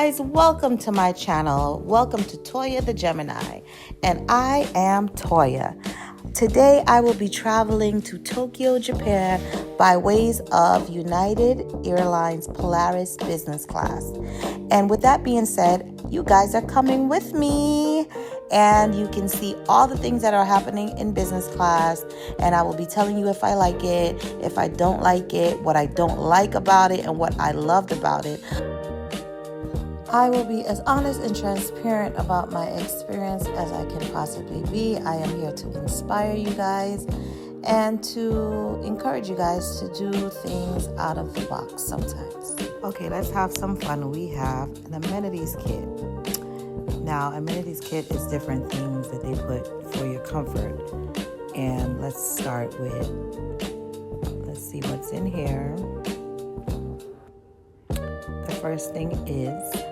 guys, welcome to my channel. Welcome to Toya the Gemini, and I am Toya. Today I will be traveling to Tokyo, Japan by ways of United Airlines Polaris Business Class. And with that being said, you guys are coming with me and you can see all the things that are happening in business class, and I will be telling you if I like it, if I don't like it, what I don't like about it, and what I loved about it. I will be as honest and transparent about my experience as I can possibly be. I am here to inspire you guys and to encourage you guys to do things out of the box sometimes. Okay, let's have some fun. We have an amenities kit. Now, amenities kit is different things that they put for your comfort. And let's start with, let's see what's in here. The first thing is,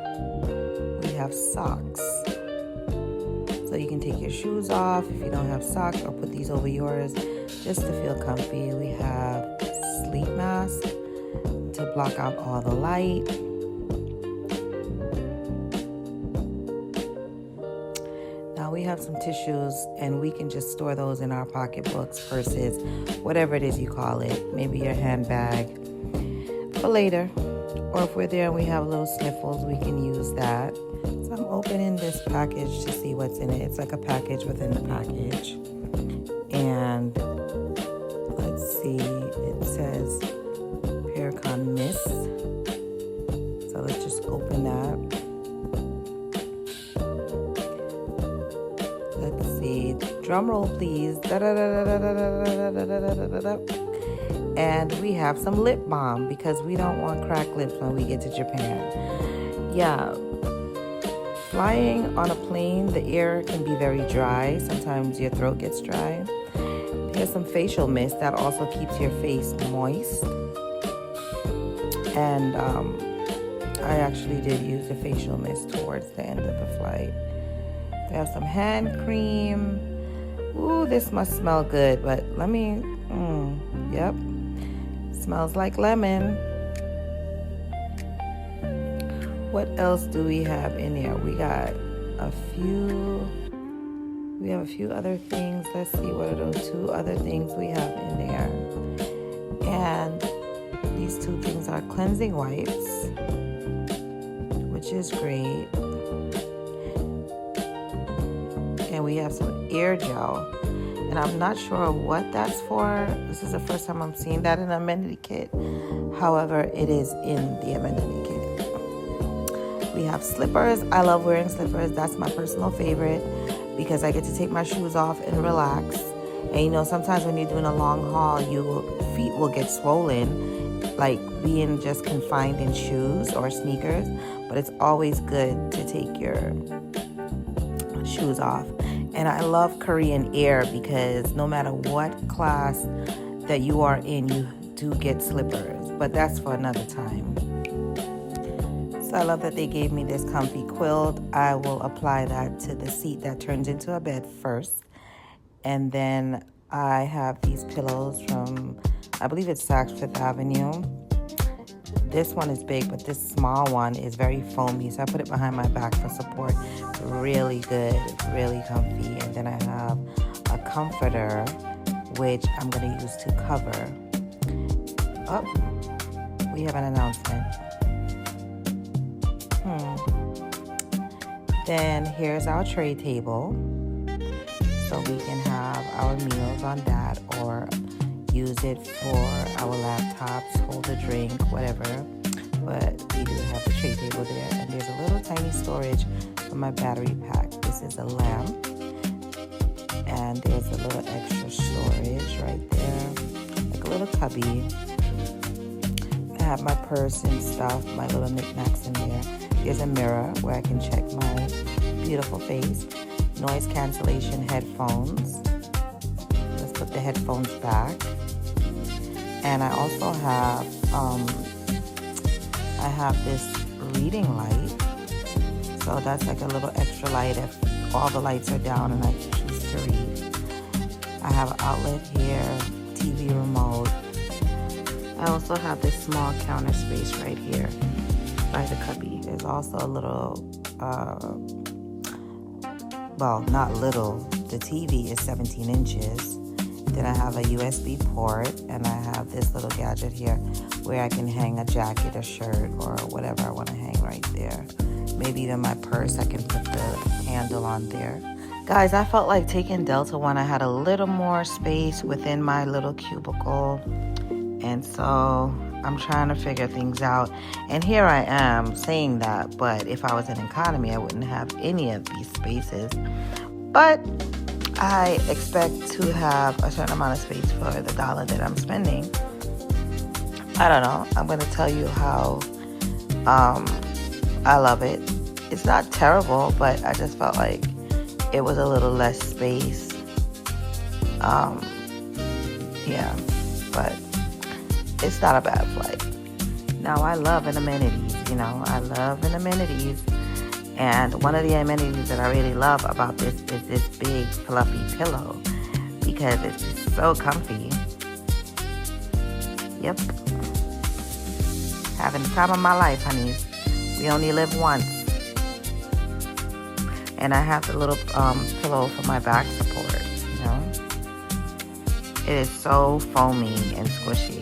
we have socks. So you can take your shoes off if you don't have socks, or put these over yours just to feel comfy. We have sleep mask to block out all the light. Now we have some tissues, and we can just store those in our pocketbooks, purses, whatever it is you call it. Maybe your handbag for later. Or if we're there and we have little sniffles, we can use that. So I'm opening this package to see what's in it. It's like a package within the package. And let's see, it says Pericon Mist. So let's just open that. Let's see, drum roll please. And we have some lip balm because we don't want cracked lips when we get to Japan. Yeah, flying on a plane, the air can be very dry. Sometimes your throat gets dry. There's some facial mist that also keeps your face moist. And I actually did use the facial mist towards the end of the flight. We have some hand cream. Ooh, this must smell good, but let me, yep. Smells like lemon. What else do we have in here? We have a few other things. Let's see, what are those two other things we have in there? And these two things are cleansing wipes, which is great. And we have some air gel. And I'm not sure what that's for. This is the first time I'm seeing that in an amenity kit. However, it is in the amenity kit. We have slippers. I love wearing slippers. That's my personal favorite because I get to take my shoes off and relax. And you know, sometimes when you're doing a long haul, your feet will get swollen, like being just confined in shoes or sneakers. But it's always good to take your shoes off. And I love Korean Air because no matter what class that you are in, you do get slippers. But that's for another time. So I love that they gave me this comfy quilt. I will apply that to the seat that turns into a bed first. And then I have these pillows from, I believe it's Saks Fifth Avenue. This one is big, but this small one is very foamy. So I put it behind my back for support. Really good, really comfy. And then I have a comforter, which I'm going to use to cover. Oh, we have an announcement. Then here's our tray table. So we can have our meals on that or use it for our laptops, hold a drink, whatever. But we do have the tray table there. And there's a little tiny storage for my battery pack. This is a lamp. And there's a little extra storage right there, like a little cubby. I have my purse and stuff, my little knickknacks in there. There's a mirror where I can check my beautiful face. Noise cancellation headphones. Let's put the headphones back. And I also have, I have this reading light. So that's like a little extra light if all the lights are down and I choose to read. I have an outlet here, TV remote. I also have this small counter space right here by the cubby. There's also a little, well, not little. The TV is 17 inches. Then I have a USB port, and I have this little gadget here where I can hang a jacket, a shirt, or whatever I want to hang right there. Maybe even my purse, I can put the handle on there. Guys, I felt like taking Delta when I had a little more space within my little cubicle. And so I'm trying to figure things out. And here I am saying that, but if I was in economy, I wouldn't have any of these spaces. But I expect to have a certain amount of space for the dollar that I'm spending. I don't know. I'm going to tell you how I love it. It's not terrible, but I just felt like it was a little less space. Yeah, but it's not a bad flight. Now, I love an amenities, I love an amenities. And one of the amenities that I really love about this is this big fluffy pillow because it's just so comfy. Yep. Having the time of my life, honeys. We only live once. And I have the little pillow for my back support, It is so foamy and squishy.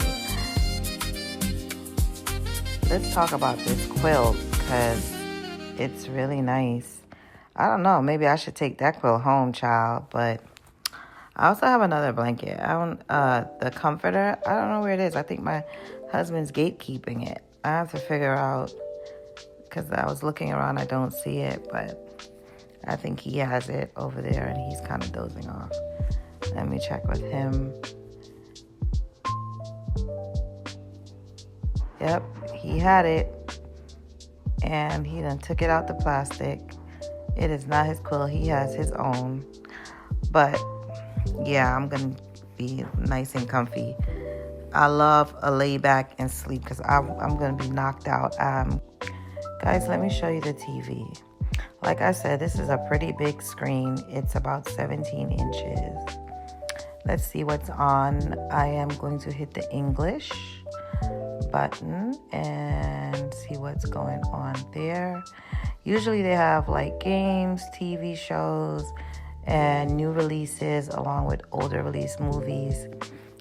Let's talk about this quilt because it's really nice. I don't know. Maybe I should take that quilt home, child. But I also have another blanket. The comforter. I don't know where it is. I think my husband's gatekeeping it. I have to figure out because I was looking around. I don't see it, but I think he has it over there, and he's kind of dozing off. Let me check with him. Yep, he had it. And he done took it out the plastic. It is not his quilt. He has his own. But, yeah, I'm going to be nice and comfy. I love a lay back and sleep because I'm going to be knocked out. Guys, let me show you the TV. Like I said, this is a pretty big screen. It's about 17 inches. Let's see what's on. I am going to hit the English button and see what's going on there. Usually they have like games, TV shows, and new releases along with older release movies.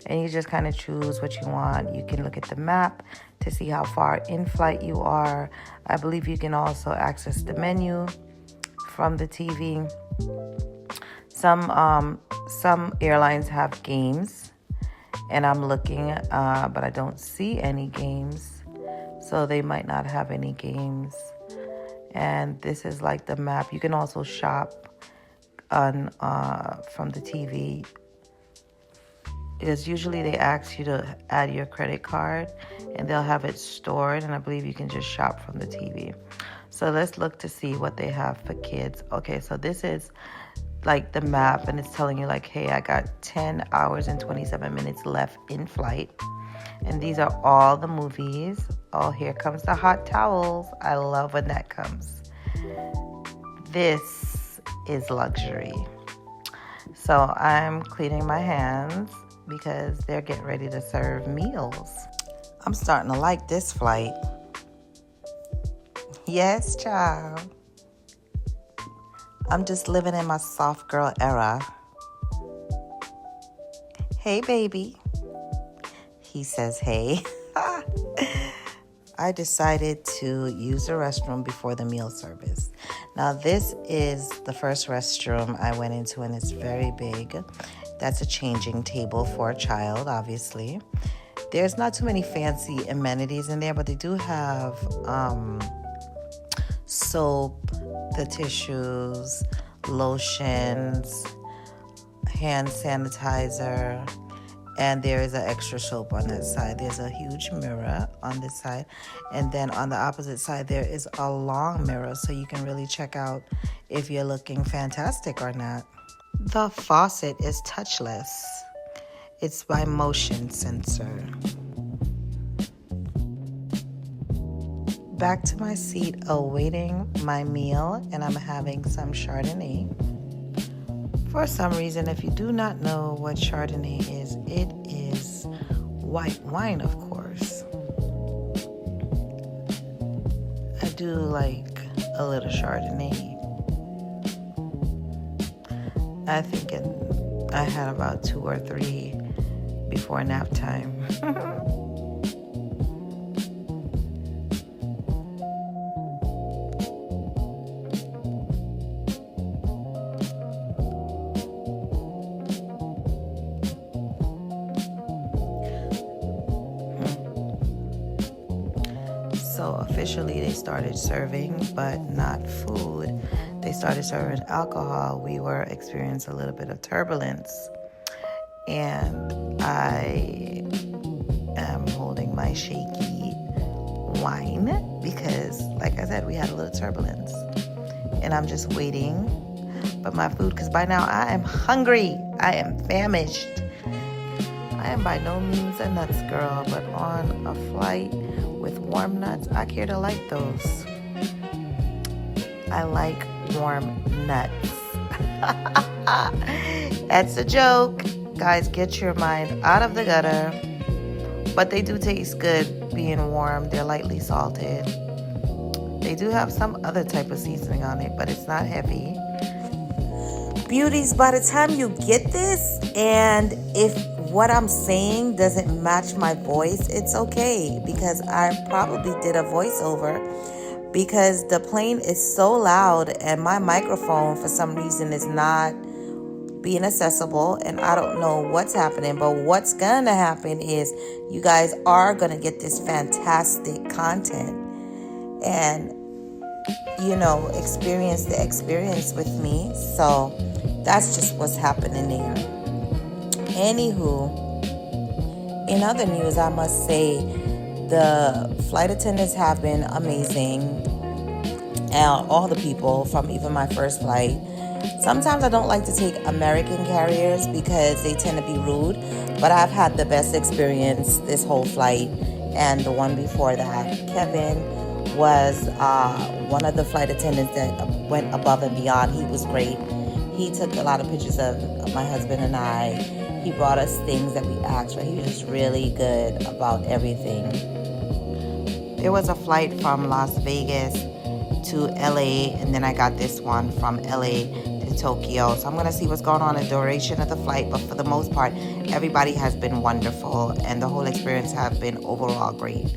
And you just kind of choose what you want. You can look at the map to see how far in flight you are. I believe you can also access the menu from the TV. Some airlines have games. And I'm looking, but I don't see any games. So they might not have any games. And this is like the map. You can also shop on from the TV. Because usually they ask you to add your credit card. And they'll have it stored. And I believe you can just shop from the TV. So let's look to see what they have for kids. Okay, so this is like the map, and it's telling you like, hey, I got 10 hours and 27 minutes left in flight. And these are all the movies. Oh, here comes the hot towels. I love when that comes. This is luxury. So I'm cleaning my hands because they're getting ready to serve meals. I'm starting to like this flight. Yes, child. I'm just living in my soft girl era. Hey, baby. He says, hey. I decided to use the restroom before the meal service. Now, this is the first restroom I went into, and it's very big. That's a changing table for a child, obviously. There's not too many fancy amenities in there, but they do have soap, the tissues, lotions, hand sanitizer, and there is an extra soap on that side. There's a huge mirror on this side, and then on the opposite side there is a long mirror, so you can really check out if you're looking fantastic or not. The faucet is touchless. It's by motion sensor. Back to my seat awaiting my meal, and I'm having some Chardonnay. For some reason, if you do not know what Chardonnay is, it is white wine, of course. I do like a little Chardonnay. I think I had about 2 or 3 before nap time. So officially they started serving, but not food. They started serving alcohol. We were experiencing a little bit of turbulence. And I am holding my shaky wine because, like I said, we had a little turbulence. And I'm just waiting. But my food, because by now I am hungry. I am famished. I am by no means a nuts girl, but on a flight with warm nuts, I care to like those. I like warm nuts. That's a joke. Guys, get your mind out of the gutter. But they do taste good being warm. They're lightly salted. They do have some other type of seasoning on it, but it's not heavy. Beauties, by the time you get this, and if what I'm saying doesn't match my voice, it's okay, because I probably did a voiceover because the plane is so loud and my microphone for some reason is not being accessible, and I don't know what's happening. But what's gonna happen is you guys are gonna get this fantastic content and, you know, experience the experience with me. So that's just what's happening there. Anywho, in other news, I must say the flight attendants have been amazing. And all the people from even my first flight. Sometimes I don't like to take American carriers because they tend to be rude, but I've had the best experience this whole flight and the one before that. Kevin was one of the flight attendants that went above and beyond. He was great. He took a lot of pictures of my husband and I. He brought us things that we asked for. He was just really good about everything. There was a flight from Las Vegas to LA, and then I got this one from LA to Tokyo. So I'm going to see what's going on in the duration of the flight, but for the most part, everybody has been wonderful, and the whole experience has been overall great.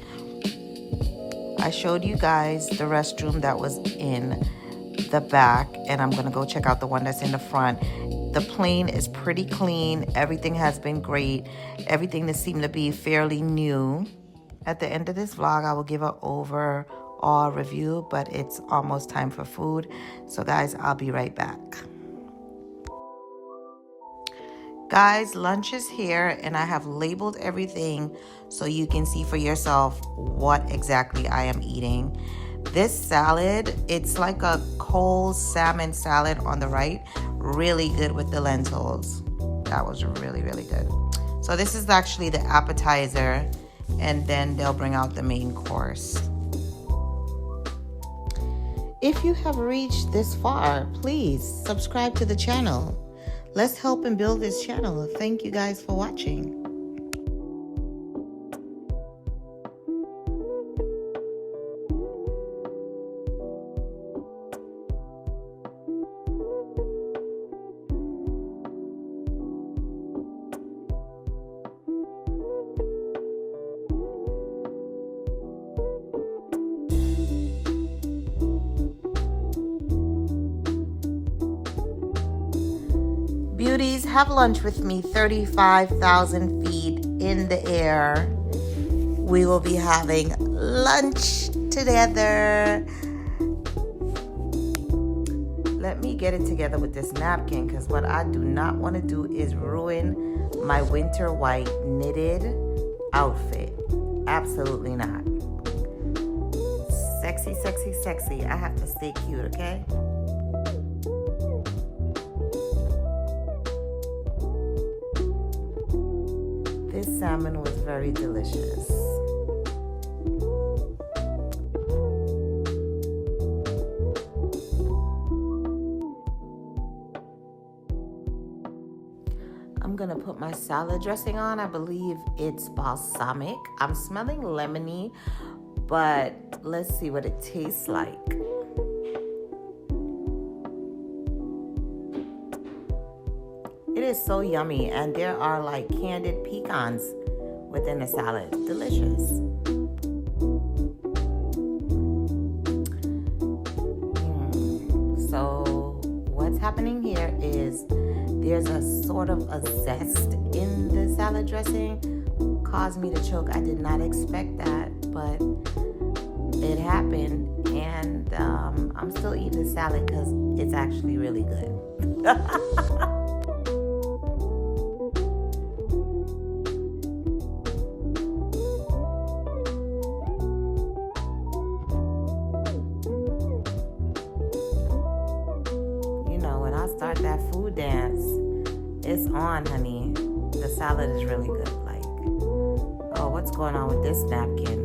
I showed you guys the restroom that was in the back, and I'm going to go check out the one that's in the front. The plane is pretty clean. Everything has been great. Everything that seemed to be fairly new. At the end of this vlog, I will give an overall review, but it's almost time for food. So guys, I'll be right back. Guys, lunch is here, and I have labeled everything so you can see for yourself what exactly I am eating. This salad, it's like a cold salmon salad on the right. Really good with the lentils. That was really, really good. So this is actually the appetizer, and then they'll bring out the main course. If you have reached this far, please subscribe to the channel. Let's help and build this channel. Thank you guys for watching. Beauties, have lunch with me, 35,000 feet in the air. We will be having lunch together. Let me get it together with this napkin, because what I do not want to do is ruin my winter white knitted outfit. Absolutely not. Sexy, sexy, sexy. I have to stay cute, okay? This salmon was very delicious. I'm gonna put my salad dressing on. I believe it's balsamic. I'm smelling lemony, but let's see what it tastes like. It is so yummy, and there are like candied pecans within the salad. Delicious. So what's happening here is there's a sort of a zest in the salad dressing. Caused me to choke. I did not expect that, but it happened, and I'm still eating the salad because it's actually really good. You know, when I start that food dance, it's on, honey. The salad is really good. Like, oh, what's going on with this napkin?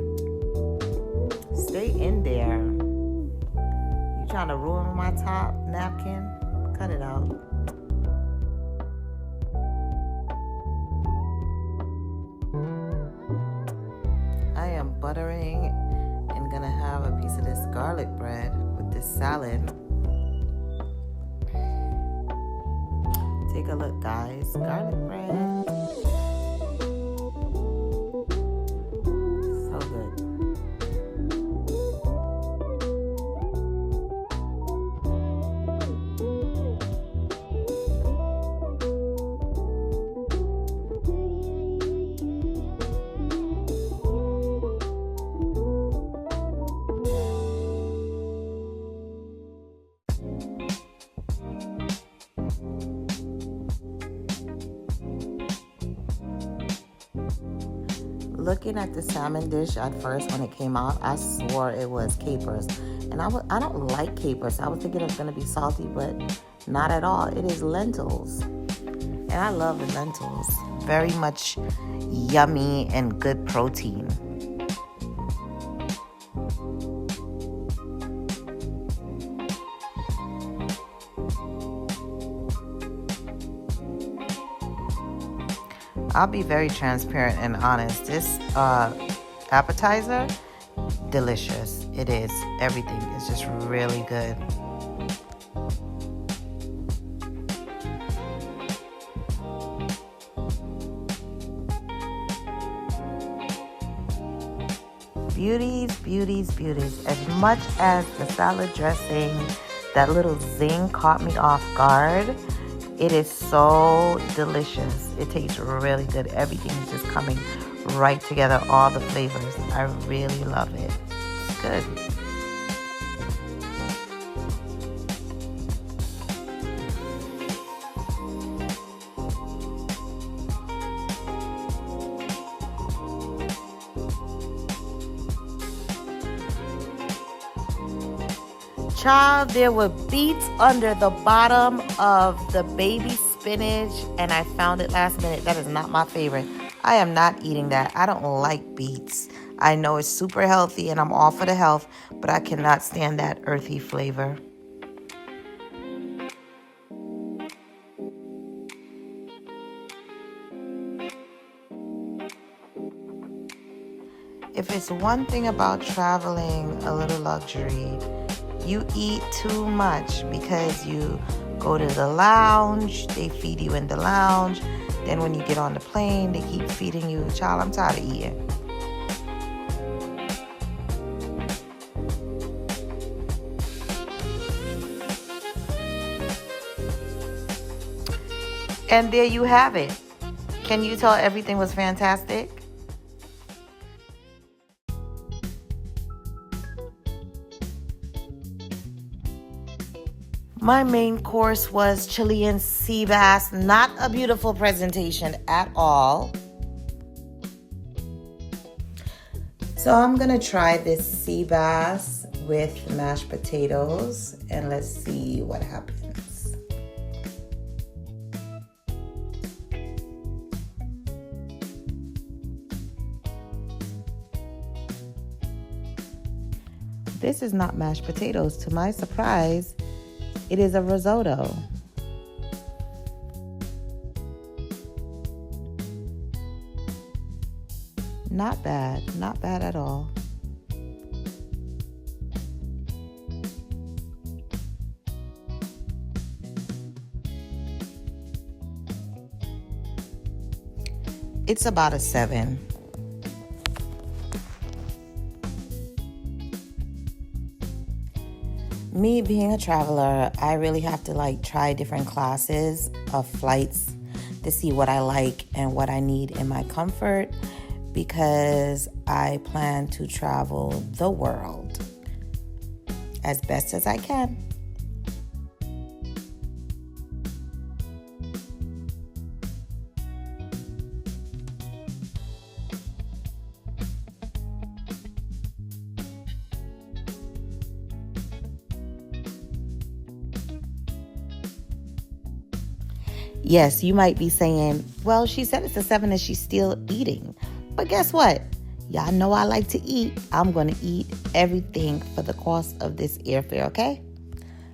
Stay in there. You trying to ruin my top napkin? Cut it out. I am buttering and gonna have a piece of this garlic bread with this salad. Take a look, guys. Garlic bread. So good. Looking at the salmon dish at first when it came out, I swore it was capers. And I don't like capers. I was thinking it was going to be salty, but not at all. It is lentils. And I love the lentils. Very much yummy and good protein. I'll be very transparent and honest. This appetizer, delicious. It is. Everything is just really good. Beauties, beauties, beauties. As much as the salad dressing, that little zing caught me off guard, it is so delicious. It tastes really good. Everything is just coming right together, all the flavors. I really love it. It's good. Child, there were beets under the bottom of the baby spinach, and I found it last minute. That is not my favorite. I am not eating that. I don't like beets. I know it's super healthy, and I'm all for the health, but I cannot stand that earthy flavor. If it's one thing about traveling a little luxury, you eat too much because you go to the lounge, they feed you in the lounge. Then when you get on the plane, they keep feeding you. Child, I'm tired of eating. And there you have it. Can you tell everything was fantastic? My main course was Chilean sea bass. Not a beautiful presentation at all. So I'm going to try this sea bass with mashed potatoes, and let's see what happens. This is not mashed potatoes. To my surprise, it is a risotto. Not bad at all. It's about a 7. Me being a traveler, I really have to try different classes of flights to see what I like and what I need in my comfort, because I plan to travel the world as best as I can. Yes, you might be saying, well, she said it's a 7 and she's still eating. But guess what? Y'all know I like to eat. I'm going to eat everything for the cost of this airfare, okay?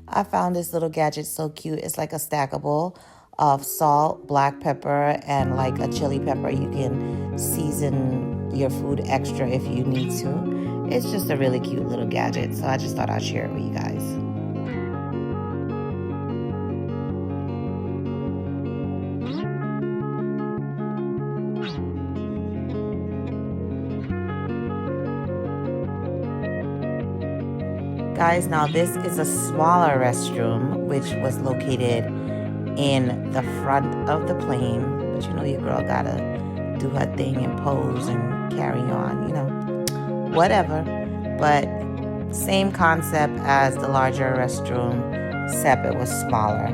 I found this little gadget so cute. It's like a stackable of salt, black pepper, and like a chili pepper. You can season your food extra if you need to. It's just a really cute little gadget, so I just thought I'd share it with you guys. Guys, now this is a smaller restroom, which was located in the front of the plane. But you know your girl gotta do her thing and pose and carry on, whatever. But same concept as the larger restroom, except it was smaller.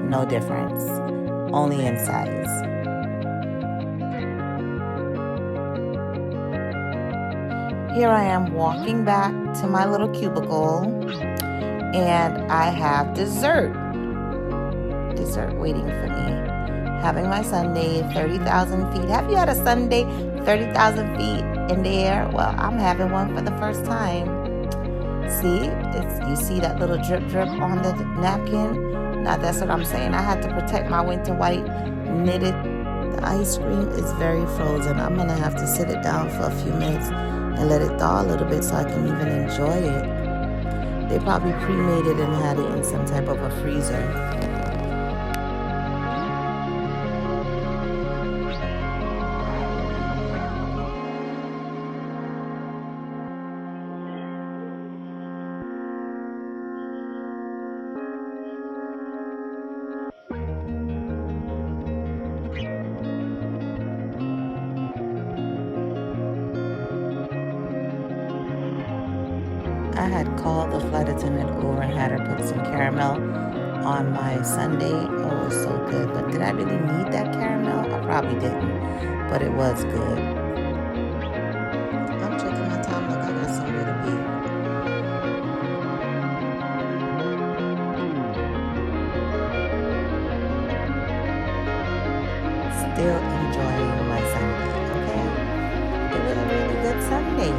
No difference, only in size. Here I am walking back to my little cubicle, and I have dessert waiting for me. Having my sundae 30,000 feet. Have you had a sundae 30,000 feet in the air? Well, I'm having one for the first time. See, you see that little drip on the napkin? Now that's what I'm saying. I had to protect my winter white knitted. The ice cream is very frozen. I'm gonna have to sit it down for a few minutes and let it thaw a little bit so I can even enjoy it. They probably pre-made it and had it in some type of a freezer. I had called the flight attendant over and had her put some caramel on my sundae. Oh, it was so good. But did I really need that caramel? I probably didn't, but it was good. I'm checking my time. Look, I got somewhere to be. Still enjoying my sundae, okay? It was a really good sundae.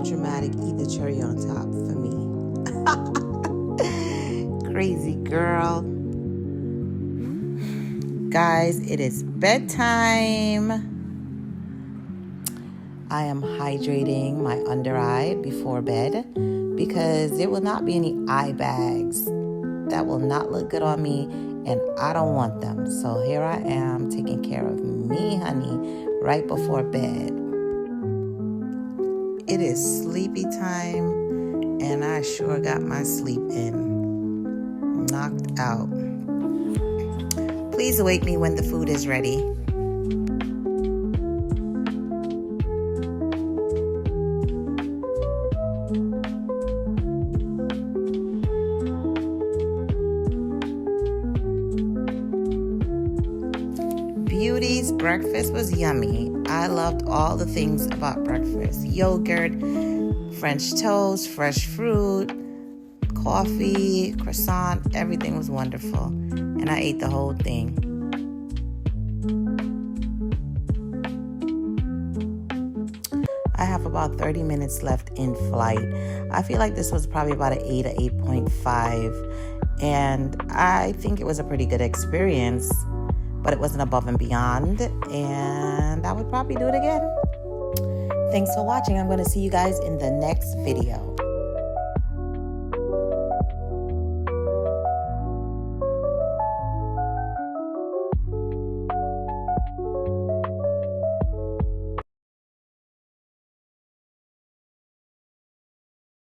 Dramatic, eat the cherry on top for me. Crazy girl. Guys, it is bedtime. I am hydrating my under eye before bed because there will not be any eye bags. That will not look good on me, and I don't want them. So here I am taking care of me, honey, right before bed. It is sleepy time, and I sure got my sleep in. Knocked out. Please wake me when the food is ready. Beauty breakfast was yummy. I loved all the things about breakfast. Yogurt, French toast, fresh fruit, coffee, croissant, everything was wonderful. And I ate the whole thing. I have about 30 minutes left in flight. I feel like this was probably about an 8 or 8.5. And I think it was a pretty good experience, but it wasn't above and beyond. And I would probably do it again. Thanks for watching. I'm going to see you guys in the next video.